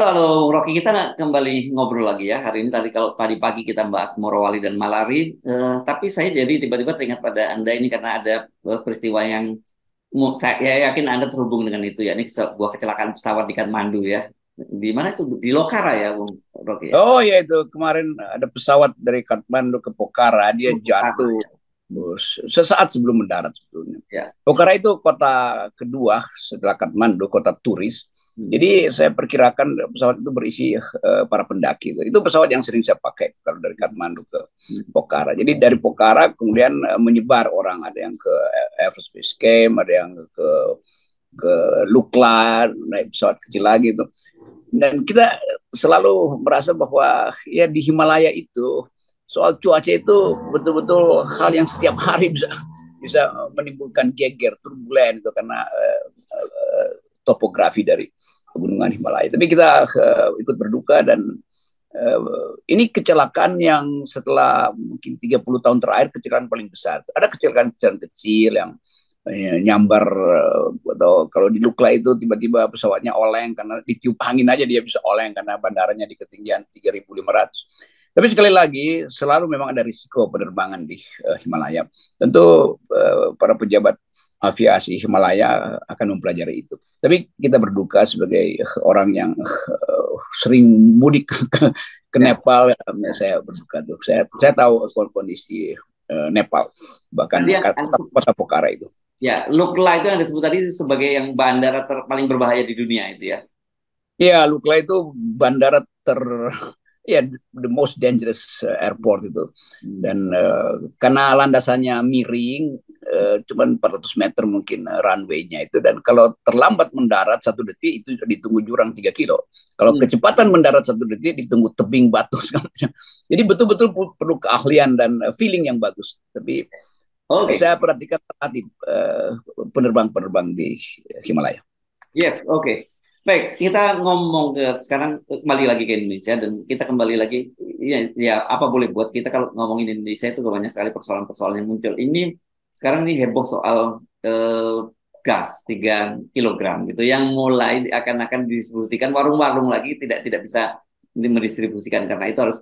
Halo Rocky, kita kembali ngobrol lagi ya hari ini. Kalau tadi pagi kita bahas Morowali dan Malari, tapi saya jadi tiba-tiba teringat pada Anda ini karena ada peristiwa yang saya yakin Anda terhubung dengan itu ya. Ini sebuah kecelakaan pesawat di Kathmandu ya. Di mana itu? Di Lokhara ya, Bung Rocky ya. Oh ya, itu kemarin ada pesawat dari Kathmandu ke Pokhara, dia Lokhara jatuh ya. sesaat sebelum mendarat sebetulnya. Ya. Pokhara itu kota kedua setelah Kathmandu, kota turis. Hmm. Jadi saya perkirakan pesawat itu berisi para pendaki. Itu pesawat yang sering saya pakai kalau dari Kathmandu ke Hmm. Pokhara. Jadi dari Pokhara kemudian menyebar orang, ada yang ke Everest Base Camp, ada yang ke Lukla, naik pesawat kecil lagi itu. Dan kita selalu merasa bahwa ya di Himalaya itu soal cuaca itu betul-betul hal yang setiap hari bisa menimbulkan geger, turbulen itu karena topografi dari pegunungan Himalaya. Tapi kita ikut berduka dan ini kecelakaan yang setelah mungkin 30 tahun terakhir kecelakaan paling besar. Ada kecelakaan-kecelakaan kecil yang nyambar atau kalau di Lukla itu tiba-tiba pesawatnya oleng karena ditiup angin aja dia bisa oleng karena bandaranya di ketinggian 3.500. Tapi sekali lagi selalu memang ada risiko penerbangan di Himalaya. Tentu para pejabat aviasi Himalaya akan mempelajari itu. Tapi kita berduka sebagai orang yang sering mudik ke Ya. Nepal, Ya. saya berduka tuh. Saya tahu kondisi Nepal, bahkan Tadi yang kota Pokhara itu. ya, Lukla itu yang disebut tadi sebagai yang bandara paling berbahaya di dunia itu ya. Iya, Lukla itu bandara ya the most dangerous airport itu. Hmm. Dan karena landasannya miring, cuman 400 meter mungkin runway-nya itu. Dan kalau terlambat mendarat 1 detik itu ditunggu jurang 3 kilo. Kalau Hmm. kecepatan mendarat 1 detik ditunggu tebing batu segala macam. Jadi betul-betul perlu keahlian dan feeling yang bagus. Tapi Oke. saya perhatikan tadi penerbang-penerbang di Himalaya. Yes, oke. Baik, kita ngomong sekarang kembali lagi ke Indonesia dan kita kembali lagi ya apa boleh buat kita kalau ngomongin Indonesia itu banyak sekali persoalan-persoalan yang muncul. Ini sekarang nih heboh soal eh, gas 3 kilogram gitu yang mulai akan didistribusikan warung-warung lagi tidak tidak bisa mendistribusikan karena itu harus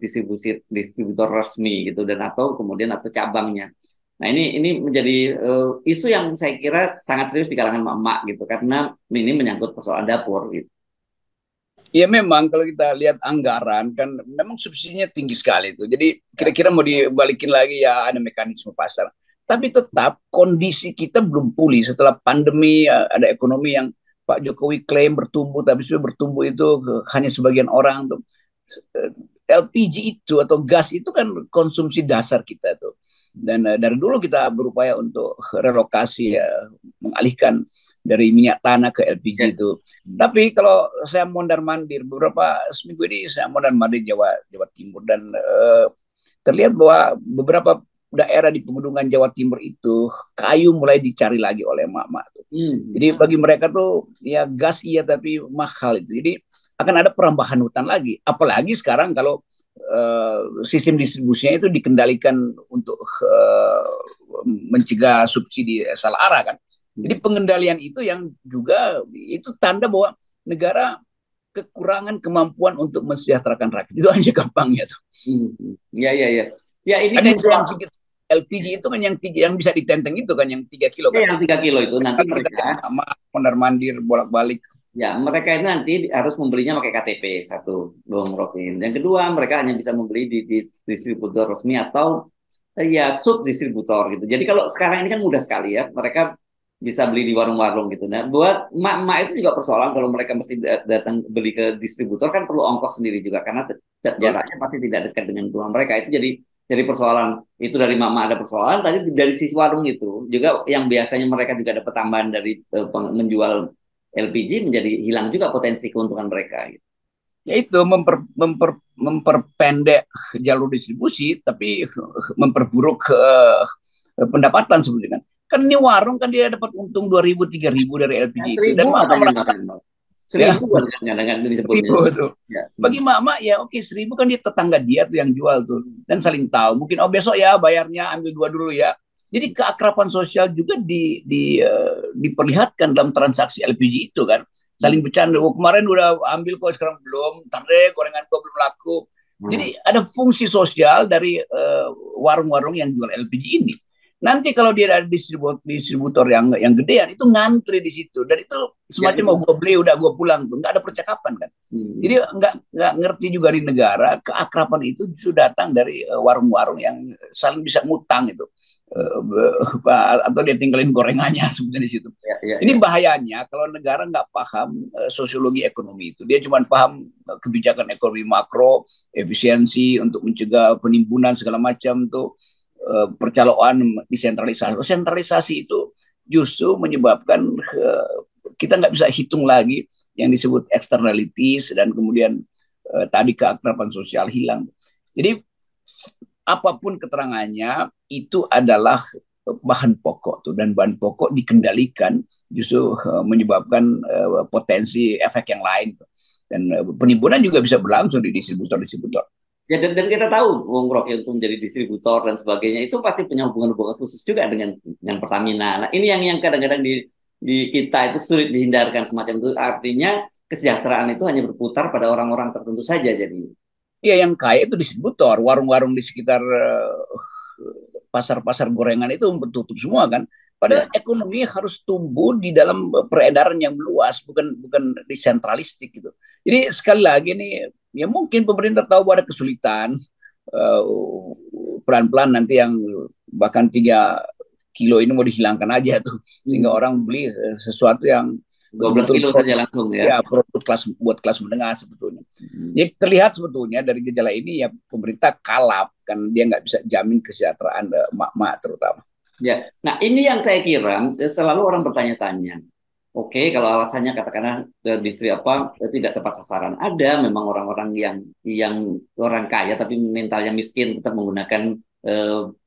distributor resmi gitu dan atau kemudian atau cabangnya. Nah, ini menjadi isu yang saya kira sangat serius di kalangan emak-emak gitu karena ini menyangkut persoalan dapur gitu. Ya memang kalau kita lihat anggaran kan memang subsidinya tinggi sekali itu. Jadi Ya. kira-kira mau dibalikin lagi ya ada mekanisme pasar. Tapi tetap kondisi kita belum pulih setelah pandemi, ada ekonomi yang Pak Jokowi klaim bertumbuh tapi sudah bertumbuh itu hanya sebagian orang tuh. LPG itu atau gas itu kan konsumsi dasar kita tuh. Dan dari dulu kita berupaya untuk relokasi ya, mengalihkan dari minyak tanah ke LPG Yes. itu. Tapi kalau saya mondar-mandir beberapa seminggu ini saya mondar-mandir Jawa Timur dan terlihat bahwa beberapa daerah di pegunungan Jawa Timur itu kayu mulai dicari lagi oleh emak-emak. Hmm. Jadi bagi mereka tuh ya gas iya tapi mahal itu. Jadi akan ada perambahan hutan lagi. Apalagi sekarang kalau sistem distribusinya itu dikendalikan untuk mencegah subsidi salah arah kan. Jadi Hmm. pengendalian itu yang juga itu tanda bahwa negara kekurangan kemampuan untuk mensejahterakan rakyat. Itu aja gampangnya tuh. Hmm. Ya, ya, ya. Ya, ini Kan kayak itu yang soal LPG itu kan yang bisa ditenteng itu kan yang 3 kilo kan. yang 3 kilo itu nanti Mereka mereka yang lama mondar mandir bolak-balik. ya mereka itu nanti harus membelinya pakai KTP satu, Bung Rokin. Yang kedua mereka hanya bisa membeli di distributor resmi atau ya sub distributor gitu. Jadi kalau sekarang ini kan mudah sekali ya, mereka bisa beli di warung-warung gitu. Nah, buat emak-emak itu juga persoalan kalau mereka mesti datang beli ke distributor kan perlu ongkos sendiri juga karena jaraknya pasti tidak dekat dengan rumah mereka. Itu jadi persoalan. Itu dari emak-emak ada persoalan, tadi dari sisi warung itu juga yang biasanya mereka juga dapat tambahan dari menjual LPG menjadi hilang juga potensi keuntungan mereka gitu. Yaitu memperpendek jalur distribusi tapi memperburuk pendapatan sebetulnya kan. Kan ini warung kan dia dapat untung 2.000 3.000 dari Ya, LPG itu dan 1.000 mama katanya merasa bahkan. ya 1.000 kadang-kadang disebutnya. 1.000 tuh. Ya. Bagi mama ya oke 1.000 kan dia tetangga dia tuh yang jual tuh dan saling tahu. Mungkin oh besok ya bayarnya ambil dua dulu ya. Jadi keakraban sosial juga diperlihatkan dalam transaksi LPG itu kan. saling bercanda. Oh, kemarin udah ambil kok, sekarang belum. Ntar deh, gorengan kok belum laku. Jadi ada fungsi sosial dari warung-warung yang jual LPG ini. Nanti kalau dia ada distributor yang gedean, itu ngantri di situ, dan itu semacam mau gue beli udah gue pulang tuh, nggak ada percakapan kan. Jadi nggak ngerti juga di negara keakraban itu sudah datang dari warung-warung yang saling bisa ngutang itu, atau dia tinggalin gorengannya sebenarnya di situ. Ini bahayanya kalau negara nggak paham sosiologi ekonomi itu, dia cuma paham kebijakan ekonomi makro, efisiensi untuk mencegah penimbunan segala macam tuh. Percaloan desentralisasi. Sentralisasi itu justru menyebabkan kita nggak bisa hitung lagi yang disebut externalities, dan kemudian tadi keakraban sosial hilang. Jadi apapun keterangannya itu adalah bahan pokok tuh, dan bahan pokok dikendalikan justru menyebabkan potensi efek yang lain tuh. Dan penimbunan juga bisa berlangsung di distributor-distributor. Ya, dan kita tahu Bung Rocky untuk menjadi distributor dan sebagainya itu pasti punya hubungan-hubungan khusus juga dengan Pertamina. Nah, ini yang kadang-kadang di kita itu sulit dihindarkan semacam itu. Artinya kesejahteraan itu hanya berputar pada orang-orang tertentu saja jadi. Iya, yang kaya itu distributor. Warung-warung di sekitar pasar-pasar gorengan itu tutup semua kan. Padahal ekonomi harus tumbuh di dalam peredaran yang luas, bukan desentralistik gitu. Jadi sekali lagi nih, ya mungkin pemerintah tahu bahwa ada kesulitan, pelan-pelan nanti yang bahkan 3 kilo ini mau dihilangkan aja tuh, sehingga orang beli sesuatu yang 12 kilo saja langsung ya. Ya, produk buat kelas menengah sebetulnya. Jadi terlihat sebetulnya dari gejala ini ya pemerintah kalap, kan dia nggak bisa jamin kesejahteraan emak-emak terutama. Ya, nah ini yang saya kira selalu orang bertanya-tanya. Oke, kalau alasannya katakanlah distri tidak tepat sasaran, ada memang orang-orang yang orang kaya tapi mentalnya miskin tetap menggunakan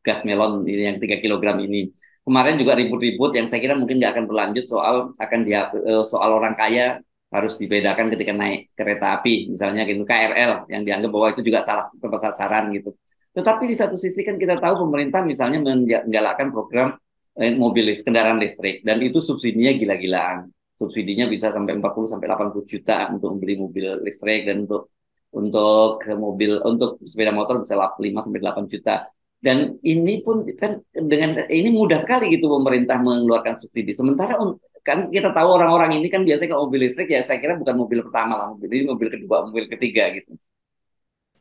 gas melon ini yang 3 kilogram ini. Kemarin juga ribut-ribut yang saya kira mungkin nggak akan berlanjut soal orang kaya harus dibedakan ketika naik kereta api misalnya gitu, KRL yang dianggap bahwa itu juga salah tepat sasaran gitu. Tetapi di satu sisi kan kita tahu pemerintah misalnya menggalakkan program kendaraan listrik, dan itu subsidinya gila-gilaan. Subsidinya bisa sampai 40 sampai 80 juta untuk membeli mobil listrik, dan untuk sepeda motor bisa 5 sampai 8 juta. Dan ini pun kan ini mudah sekali gitu pemerintah mengeluarkan subsidi. Sementara kan kita tahu orang-orang ini kan biasanya kalau mobil listrik ya saya kira bukan mobil pertama lah, ini mobil kedua, mobil ketiga gitu.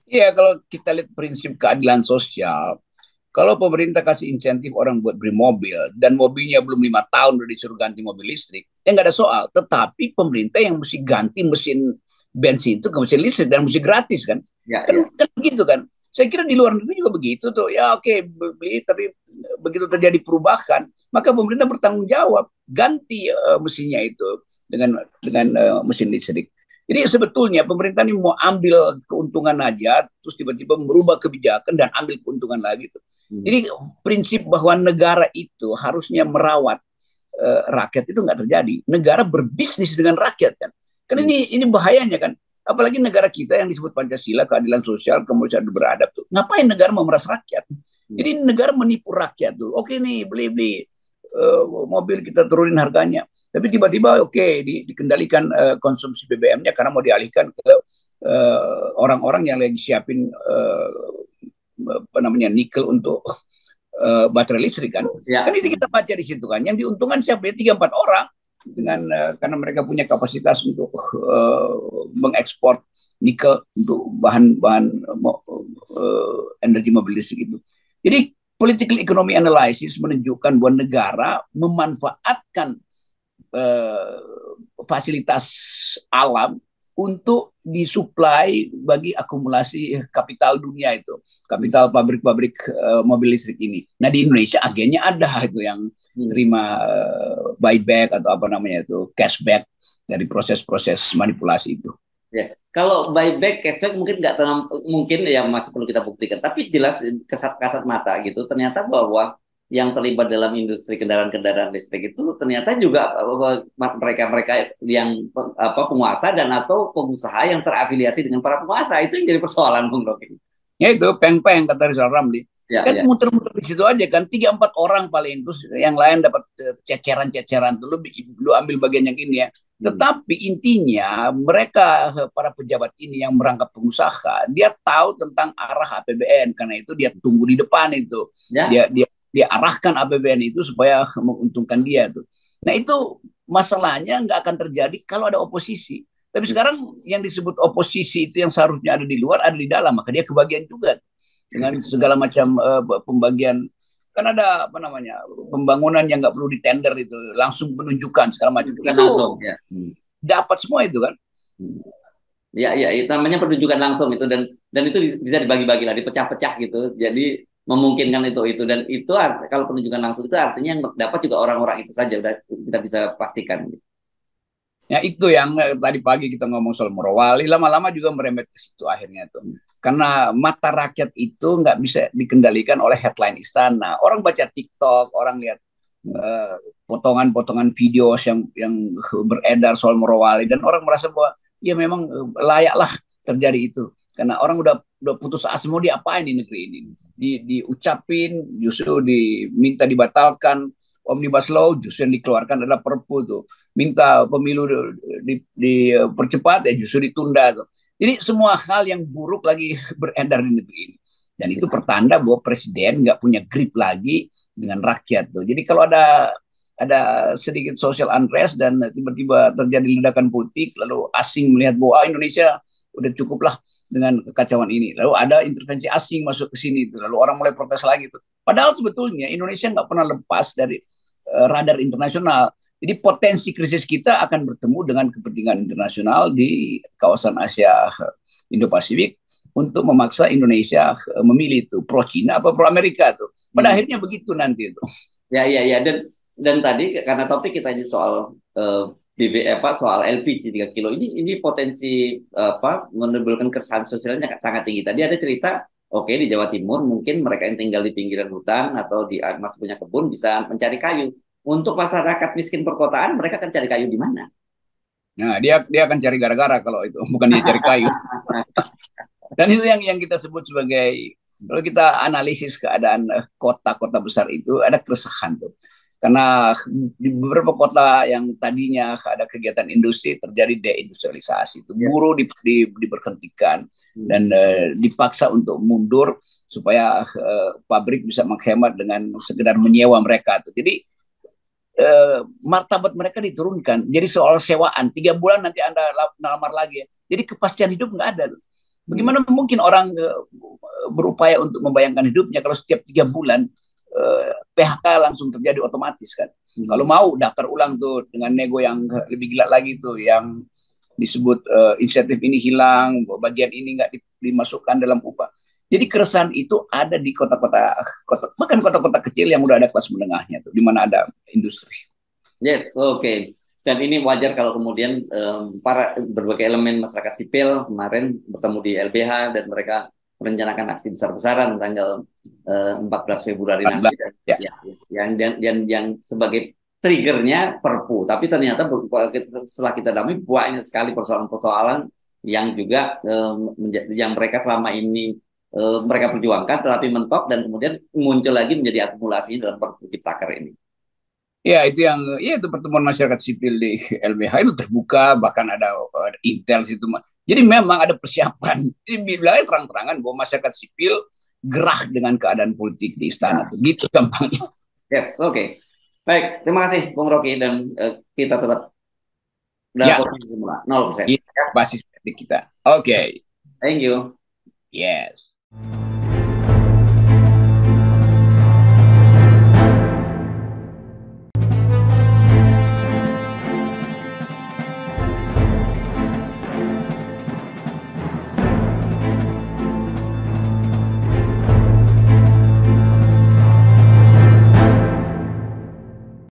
Iya, kalau kita lihat prinsip keadilan sosial, kalau pemerintah kasih insentif orang buat beli mobil, dan mobilnya belum 5 tahun udah disuruh ganti mobil listrik, ya nggak ada soal. Tetapi pemerintah yang mesti ganti mesin bensin itu ke mesin listrik, dan mesti gratis kan? Kan begitu kan? Saya kira di luar negeri juga begitu tuh. Ya oke, beli, tapi begitu terjadi perubahan, maka pemerintah bertanggung jawab ganti mesinnya itu dengan mesin listrik. Jadi sebetulnya pemerintah ini mau ambil keuntungan aja, terus tiba-tiba merubah kebijakan dan ambil keuntungan lagi tuh. Jadi prinsip bahwa negara itu harusnya merawat rakyat itu nggak terjadi. Negara berbisnis dengan rakyat kan. Kan ini bahayanya kan. Apalagi negara kita yang disebut Pancasila, keadilan sosial, kemanusiaan beradab tuh. Ngapain negara memeras rakyat? Jadi negara menipu rakyat tuh. Oke nih, beli mobil kita turunin harganya. Tapi tiba-tiba dikendalikan konsumsi BBM-nya karena mau dialihkan ke orang-orang yang lagi siapin nikel untuk baterai listrik kan. Kan itu kita baca di situ kan. Yang diuntungkan siapa ya? 3-4 orang karena mereka punya kapasitas untuk mengekspor nikel untuk bahan energi mobil listrik itu. Jadi political economy analysis menunjukkan bahwa negara memanfaatkan fasilitas alam untuk disuplai bagi akumulasi kapital dunia itu, kapital pabrik-pabrik mobil listrik ini. Nah di Indonesia agennya ada itu yang terima buyback atau cashback dari proses-proses manipulasi itu. Ya, kalau buyback, cashback mungkin ya masih perlu kita buktikan. Tapi jelas kasat mata gitu, ternyata bahwa yang terlibat dalam industri kendaraan listrik itu ternyata juga mereka yang penguasa dan atau pengusaha yang terafiliasi dengan para penguasa. Itu yang jadi persoalan, Bung Rocky. Ya itu peng-peng kata Rizal Ramli. Kan muter-muter di situ aja kan, 3-4 orang paling, terus yang lain dapat ceceran-ceceran tuh, lu ambil bagian yang ini ya, Tetapi intinya mereka para pejabat ini yang merangkap pengusaha, dia tahu tentang arah APBN, karena itu dia tunggu di depan itu. Ya. Dia arahkan APBN itu supaya menguntungkan dia tuh. Nah itu masalahnya nggak akan terjadi kalau ada oposisi. Tapi sekarang yang disebut oposisi itu yang seharusnya ada di luar ada di dalam, maka dia kebagian juga dengan segala macam pembagian. Kan ada apa namanya pembangunan yang nggak perlu ditender itu langsung menunjukkan segala macam itu langsung, ya. Dapat semua itu kan. Ya, itu namanya penunjukan langsung itu, dan itu bisa dibagi-bagi lah, dipecah-pecah gitu. Jadi memungkinkan itu, dan itu kalau penunjukan langsung itu artinya yang dapat juga orang-orang itu saja, udah kita bisa pastikan. Ya itu yang tadi pagi kita ngomong soal Morowali, lama-lama juga merembet ke situ akhirnya tuh. Karena mata rakyat itu nggak bisa dikendalikan oleh headline istana. Orang baca TikTok, orang lihat potongan-potongan video yang beredar soal Morowali, dan orang merasa bahwa ya memang layaklah terjadi itu. Karena orang udah putus asa mau diapain di negeri ini. Diucapin, justru diminta dibatalkan. Omnibus Law justru yang dikeluarkan adalah Perpu tuh. Minta pemilu dipercepat ya justru ditunda tuh. Jadi semua hal yang buruk lagi beredar di negeri ini. Dan itu pertanda bahwa presiden nggak punya grip lagi dengan rakyat tuh. Jadi kalau ada sedikit social unrest dan tiba-tiba terjadi ledakan politik, lalu asing melihat bahwa Indonesia udah cukuplah dengan kekacauan ini. Lalu ada intervensi asing masuk ke sini tuh. Lalu orang mulai protes lagi tuh. Padahal sebetulnya Indonesia nggak pernah lepas dari radar internasional. Jadi potensi krisis kita akan bertemu dengan kepentingan internasional di kawasan Asia Indo-Pasifik untuk memaksa Indonesia memilih itu pro Cina apa pro Amerika tuh. Pada akhirnya begitu nanti itu. Ya, dan tadi karena topik kita ini soal soal LPG 3 kilo ini potensi menimbulkan keresahan sosialnya sangat tinggi. Tadi ada cerita, oke, di Jawa Timur mungkin mereka yang tinggal di pinggiran hutan atau masih punya kebun bisa mencari kayu. Untuk masyarakat miskin perkotaan, mereka akan cari kayu di mana? Nah, dia akan cari gara-gara kalau itu, bukan dia cari kayu. Dan itu yang kita sebut sebagai, kalau kita analisis keadaan kota-kota besar itu ada keresahan tuh. Karena di beberapa kota yang tadinya ada kegiatan industri terjadi deindustrialisasi itu, buruh diberhentikan dan dipaksa untuk mundur supaya pabrik bisa menghemat dengan sekedar menyewa mereka tuh. Jadi martabat mereka diturunkan. Jadi soal sewaan 3 bulan nanti Anda lamar lagi ya. Jadi kepastian hidup nggak ada. Bagaimana mungkin orang berupaya untuk membayangkan hidupnya kalau setiap 3 bulan PHK langsung terjadi otomatis kan. Kalau mau daftar ulang tuh dengan nego yang lebih gila lagi tuh, yang disebut insentif ini hilang, bagian ini nggak dimasukkan dalam upah. Jadi keresahan itu ada di kota-kota, bahkan kota-kota kecil yang udah ada kelas menengahnya tuh, di mana ada industri. Yes, oke. Dan ini wajar kalau kemudian para berbagai elemen masyarakat sipil kemarin bertemu di LBH dan mereka merencanakan aksi besar-besaran tanggal 14 Februari nanti. Yang sebagai triggernya Perpu. Tapi ternyata setelah kita dalami banyak sekali persoalan-persoalan yang juga yang mereka selama ini mereka perjuangkan tetapi mentok dan kemudian muncul lagi menjadi akumulasi dalam Perpu Ciptaker ini. Ya itu itu pertemuan masyarakat sipil di LBH itu terbuka, bahkan ada intel situ. Jadi memang ada persiapan. Jadi bilangnya terang-terangan bahwa masyarakat sipil gerah dengan keadaan politik di istana. Gitu gampangnya. Yes, oke. Baik, terima kasih Bung Rocky, dan kita tetap posisi semula 0%. Basis kritik kita. Oke. Thank you. Yes.